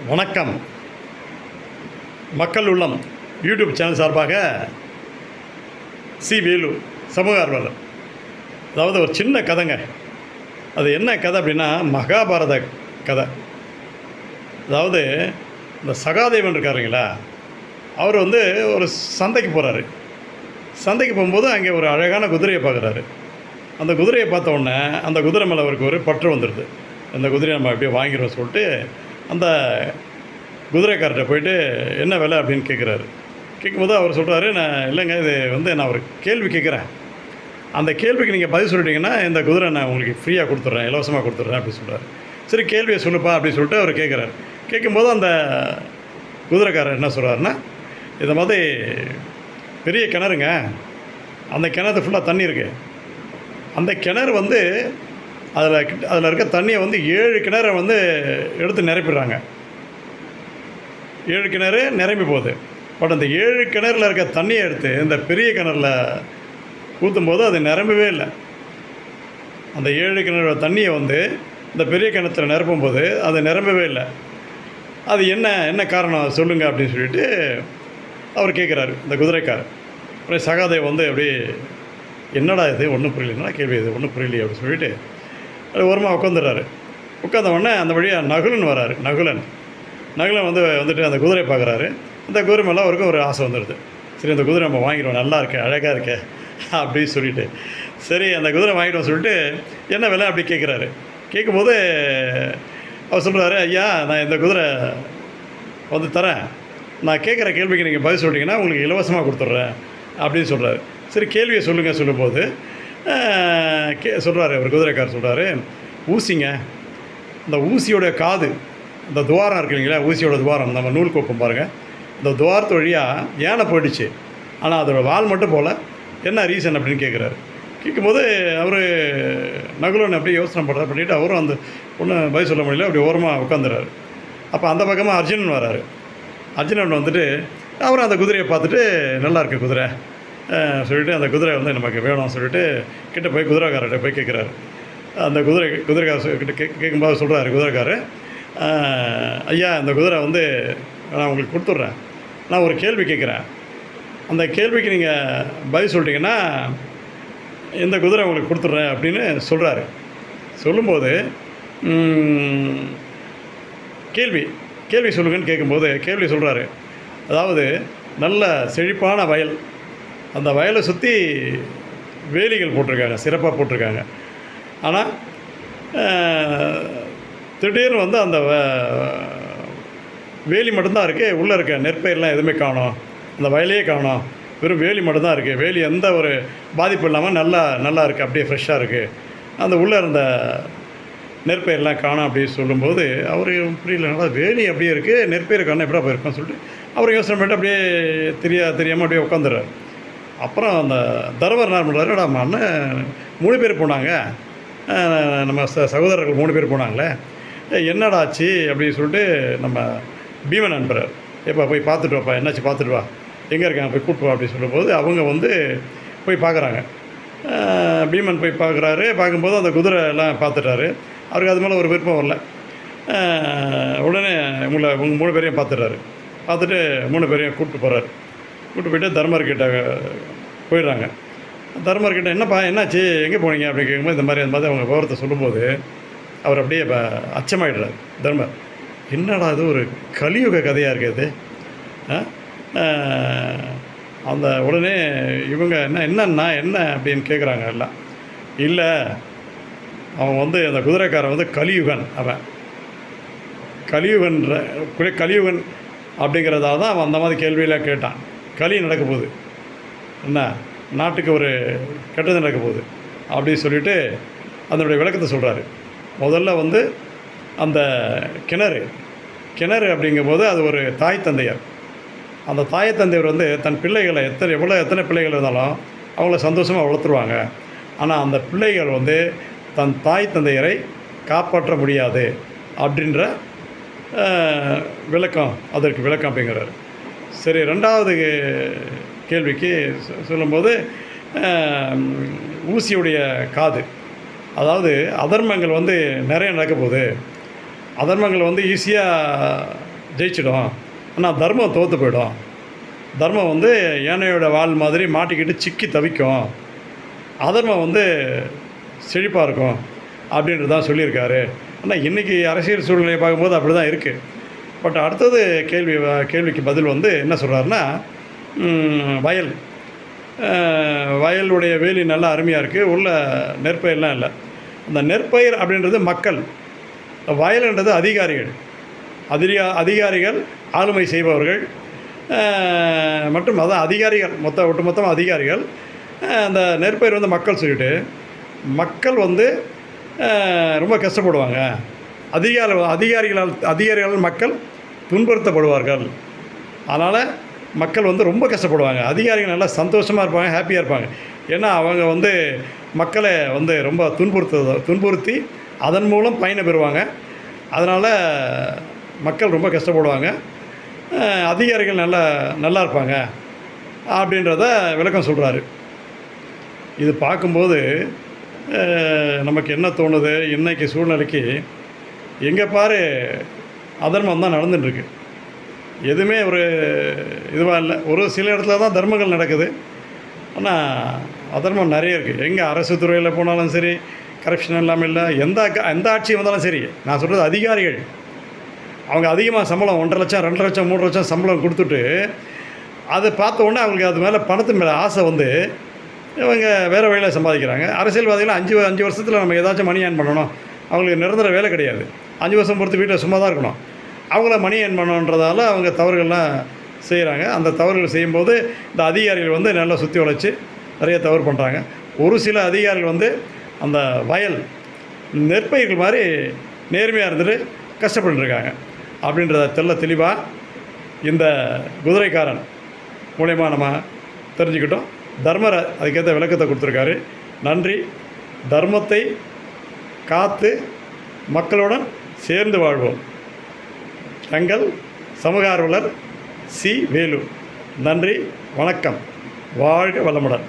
வணக்கம். மக்கள் உள்ளம் யூடியூப் சேனல் சார்பாக வேலு சமூக ஆர்வலர். அதாவது ஒரு சின்ன கதைங்க. அது என்ன கதை அப்படின்னா, மகாபாரத கதை. அதாவது இந்த சகாதேவன் இருக்காருங்களா, அவர் ஒரு சந்தைக்கு போகிறாரு. சந்தைக்கு போகும்போது அங்கே ஒரு அழகான குதிரையை பார்க்குறாரு. அந்த குதிரையை பார்த்த உடனே அந்த குதிரை மேலே அவருக்கு ஒரு பற்று வந்துடுது. அந்த குதிரையை நம்ம அப்படியே வாங்கிடுவோம் சொல்லிட்டு அந்த குதிரைக்கார்ட்ட போயிட்டு என்ன விலை அப்படின்னு கேட்குறாரு. கேட்கும்போது அவர் சொல்கிறாரு, நான் இல்லைங்க, இது நான் ஒரு கேள்வி கேட்குறேன், அந்த கேள்விக்கு நீங்கள் பதில் சொல்லிட்டீங்கன்னா இந்த குதிரை நான் உங்களுக்கு ஃப்ரீயாக கொடுத்துட்றேன், இலவசமாக கொடுத்துட்றேன் அப்படின்னு சொல்கிறார். சரி, கேள்வியை சொல்லுப்பா அப்படின்னு சொல்லிட்டு அவர் கேட்குறாரு. கேட்கும்போது அந்த குதிரைக்காரர் என்ன சொல்கிறாருன்னா, இதை மாதிரி பெரிய கிணறுங்க, அந்த கிணறு ஃபுல்லாக தண்ணி இருக்குது. அந்த கிணறு அதில் இருக்க தண்ணியை 7 கிணறை எடுத்து நிரப்பிடுறாங்க. 7 கிணறு நிரம்பி போகுது. பட் அந்த 7 கிணறுல இருக்க தண்ணியை எடுத்து இந்த பெரிய கிணறுல ஊற்றும்போது அது நிரம்பவே இல்லை. அந்த 7 கிணறு தண்ணியை இந்த பெரிய கிணத்துல நிரப்பும்போது அது நிரம்பவே இல்லை. அது என்ன காரணம் சொல்லுங்கள் அப்படின்னு சொல்லிட்டு அவர் கேட்குறாரு, இந்த குதிரைக்காரர். அப்புறம் சகாதேவ் அப்படியே என்னடா இது ஒன்றும் புரியல, கேள்வி இது ஒன்றும் புரியலையே அப்படின்னு சொல்லிட்டு அது ஓரமாக உட்காந்துடுறாரு. உட்காந்த உடனே அந்த வழியாக நகுலன் வராரு. நகுலன் வந்துட்டு அந்த குதிரையை பார்க்குறாரு. அந்த குதிரை மேலே அவருக்கு ஒரு ஆசை வந்துடுது. சரி, அந்த குதிரை நம்ம வாங்கிடுவோம், நல்லா இருக்கே, அழகாக இருக்கே அப்படின்னு சொல்லிட்டு, சரி அந்த குதிரை வாங்கிடுவோம் சொல்லிட்டு என்ன விலை அப்படி கேட்குறாரு. கேட்கும்போது அவர் சொல்கிறாரு, ஐயா நான் இந்த குதிரை தரேன், நான் கேட்குற கேள்விக்கு நீங்கள் பதில் சொல்லிட்டீங்கன்னா உங்களுக்கு இலவசமாக கொடுத்துட்றேன் அப்படின்னு சொல்கிறாரு. சரி, கேள்வியை சொல்லும்போது சொல்கிறாரு அவர் குதிரைக்காரர் சொல்கிறாரு, ஊசிங்க, இந்த ஊசியோடைய காது, இந்த துவாரம் இருக்கு இல்லைங்களா, ஊசியோட துவாரம், நம்ம நூல் கோப்பம் பாருங்கள், இந்த துவாரத்து வழியாக யானை போயிடுச்சு, ஆனால் அதோடய வால் மட்டும் போல், என்ன ரீசன் அப்படின்னு கேட்குறாரு. கேட்கும்போது அவர் நகுலன் அப்படியே யோசனை பண்ணிவிட்டு அவரும் அந்த ஒன்றும் பதில் சொல்ல முடியல, அப்படி ஓரமாக உட்காந்துறாரு. அப்போ அந்த பக்கமாக அர்ஜுனன் வராரு. அர்ஜுனன் அவரும் அந்த குதிரையை பார்த்துட்டு நல்லா இருக்குது குதிரை சொல்லிவிட்டு அந்த குதிரை நமக்கு வேணும்னு சொல்லிட்டு கிட்ட போய் குதிரைக்காரர்கிட்ட போய் கேட்குறாரு. அந்த குதிரைக்காரர்கிட்ட கேட்கும்போது சொல்கிறாரு குதிரைக்காரர், ஐயா இந்த குதிரை நான் உங்களுக்கு கொடுத்துட்றேன், நான் ஒரு கேள்வி கேட்குறேன், அந்த கேள்விக்கு நீங்கள் பதில் சொல்லிட்டீங்கன்னா இந்த குதிரை உங்களுக்கு கொடுத்துட்றேன் அப்படின்னு சொல்கிறாரு. சொல்லும்போது கேள்வி சொல்லுங்கன்னு கேட்கும்போது கேள்வி சொல்கிறாரு. அதாவது நல்ல செழிப்பான வயல், அந்த வயலை சுற்றி வேலிகள் போட்டிருக்காங்க, சிறப்பாக போட்டிருக்காங்க. ஆனால் திடீர்னு அந்த வேலி மட்டும்தான் இருக்குது, உள்ளே இருக்க நெற்பயிரெலாம் எதுவுமே காணோம், அந்த வயலையே காணோம், வெறும் வேலி மட்டும்தான் இருக்குது. வேலி எந்த ஒரு பாதிப்பு இல்லாமல் நல்லா இருக்குது, அப்படியே ஃப்ரெஷ்ஷாக இருக்குது. அந்த உள்ளே இருந்த நெற்பயிரெலாம் காணோம் அப்படின்னு சொல்லும்போது அவர் புரியல, வேலி அப்படியே இருக்குது, நெற்பயிர் காணோம், எப்படா போயிருக்கோன்னு சொல்லிட்டு அவர் யோசனை பண்ணிட்டு அப்படியே தெரியாமல் அப்படியே உட்காந்துறாரு. அப்புறம் அந்த தர்மர் என்ன பண்ணுறாரு, நம்ம அண்ணன் 3 பேர் போனாங்க, நம்ம சகோதரர்கள் 3 பேர் போனாங்களே, என்னடா ஆச்சு அப்படின்னு சொல்லிட்டு நம்ம பீமன் அனுப்புகிறார். எப்போ போய் பார்த்துட்டு வாப்பா, என்னாச்சு பார்த்துட்டு வா, எங்கே இருக்காங்க போய் கூப்பிட்டு வா அப்படின்னு சொல்லும்போது அவங்க போய் பார்க்குறாங்க. பீமன் போய் பார்க்குறாரு. பார்க்கும்போது அந்த குதிரை எல்லாம் பார்த்துட்டாரு. அவருக்கு அது மேலே ஒரு விருப்பம் வரல. உடனே உங்களை 3 பேரையும் பார்த்துட்டு 3 பேரையும் கூப்பிட்டு போகிறாரு. கூப்பிட்டு போய்ட்டு தர்மர்கிட்ட போயிடுறாங்க. தர்மர்கிட்ட என்னப்பா என்னாச்சு, எங்கே போனீங்க அப்படின்னு கேட்கும்போது இந்த மாதிரி அவங்க விவரத்தை சொல்லும்போது அவர் அப்படியே அச்சமாயிடுறார் தர்மர். என்னடா அது ஒரு கலியுக கதையாக இருக்குது. அந்த உடனே இவங்க என்ன அப்படின்னு கேட்குறாங்க எல்லாம். இல்லை, அவன் அந்த குதிரைக்காரன் கலியுகன், அவன் கலியுகன் அப்படிங்கிறதால தான் அவன் அந்த மாதிரி கேள்வியெல்லாம் கேட்டான். களி நடக்க போகுது, என்ன நாட்டுக்கு ஒரு கெட்டது நடக்க போகுது அப்படின்னு சொல்லிட்டு அதனுடைய விளக்கத்தை சொல்கிறாரு. முதல்ல அந்த கிணறு அப்படிங்கும்போது அது ஒரு தாய் தந்தையர். அந்த தாய் தந்தையர் தன் பிள்ளைகளை எத்தனை பிள்ளைகள் இருந்தாலும் அவங்கள சந்தோஷமாக வளர்த்துருவாங்க. ஆனால் அந்த பிள்ளைகள் தன் தாய் தந்தையரை காப்பாற்ற முடியாது அப்படின்ற அதற்கு விளக்கம் அப்படிங்கிறாரு. சரி, 2வது கேள்விக்கு சொல்லும்போது ஊசியுடைய காது, அதாவது அதர்மங்கள் நிறைய நடக்க போகுது, அதர்மங்கள் வந்து ஈஸியாக ஜெயிச்சிடும். ஆனால் தர்மம் தோற்று போயிடும். தர்மம் வந்து யானையோட வால் மாதிரி மாட்டிக்கிட்டு சிக்கி தவிக்கும். அதர்மம் வந்து செழிப்பாக இருக்கும் அப்படின்ட்டு தான் சொல்லியிருக்காரு. ஆனால் இன்றைக்கி அரசியல் சூழ்நிலையை பார்க்கும்போது அப்படி தான் இருக்குது. பட் அடுத்தது கேள்விக்கு பதில் வந்து என்ன சொல்கிறாருன்னா, வயலுடைய வேலி நல்லா அருமையாக இருக்குது, உள்ள நெற்பயிரெலாம் இல்லை. அந்த நெற்பயிர் அப்படின்றது மக்கள், வயல்ன்றது அதிகாரிகள். அதிகாரிகள் ஆளுமை செய்பவர்கள் மற்றும் அதான் அதிகாரிகள் ஒட்டுமொத்தமாக அதிகாரிகள். அந்த நெற்பயிர் வந்து மக்கள் சொல்லிட்டு மக்கள் வந்து ரொம்ப கஷ்டப்படுவாங்க. அதிகாரிகளால் மக்கள் துன்புறுத்தப்படுவார்கள். அதனால் மக்கள் வந்து ரொம்ப கஷ்டப்படுவாங்க. அதிகாரிகள் நல்லா சந்தோஷமாக இருப்பாங்க, ஹாப்பியாக இருப்பாங்க. ஏன்னா அவங்க வந்து மக்களை வந்து ரொம்ப துன்புறுத்தி அதன் மூலம் பயனை பெறுவாங்க. அதனால் மக்கள் ரொம்ப கஷ்டப்படுவாங்க. அதிகாரிகள் நல்லா இருப்பாங்க அப்படின்றத விளக்கம் சொல்கிறாரு. இது பார்க்கும்போது நமக்கு என்ன தோணுது, இன்றைக்கி சூழ்நிலைக்கு எங்கே பாரு அதர்மம் தான் நடந்துட்டுருக்கு. எதுவுமே ஒரு இதுவாக இல்லை. ஒரு சில இடத்துல தான் தர்மங்கள் நடக்குது. ஆனால் அதர்மம் நிறைய இருக்குது. எங்கே அரசு துறையில் போனாலும் சரி, கரப்ஷன் இல்லாமல் இல்லை. எந்த ஆட்சி வந்தாலும் சரி, நான் சொல்கிறது அதிகாரிகள். அவங்க அதிகமாக சம்பளம் 1,50,000 2,00,000 3,00,000 சம்பளம் கொடுத்துட்டு அதை பார்த்த உடனே அவங்களுக்கு அது மேலே பணத்து மேலே ஆசை வந்து இவங்க வேறு வழியில் சம்பாதிக்கிறாங்க. அரசியல்வாதிகள் 5 வருஷத்தில் நம்ம ஏதாச்சும் மணி ஏர்ன் பண்ணணும். அவங்களுக்கு நிரந்தர வேலை கிடையாது. 5 வருஷம் பொறுத்து வீட்டில் சும்மா தான் இருக்கணும். அவங்கள மணி ஏர்ன் பண்ணணுன்றதால அவங்க தவறுகள்லாம் செய்கிறாங்க. அந்த தவறுகள் செய்யும்போது இந்த அதிகாரிகள் வந்து நல்லா சுற்றி வளைச்சி நிறைய தவறு பண்ணுறாங்க. ஒரு சில அதிகாரிகள் வந்து அந்த நெற்பயிர்கள் மாதிரி நேர்மையாக இருந்துட்டு கஷ்டப்பட்டுருக்காங்க அப்படின்றத தெளிவாக இந்த குதிரைக்காரன் மூலயமா நம்ம தெரிஞ்சுக்கிட்டோம். தர்மர் அதுக்கேற்ற விளக்கத்தை கொடுத்துருக்காரு. நன்றி. தர்மத்தை காத்து மக்களுடன் சேர்ந்து வாழ்வோம். தங்கள் சமூக ஆர்வலர் சி. வேலு. நன்றி, வணக்கம், வாழ்க வளமுடன்.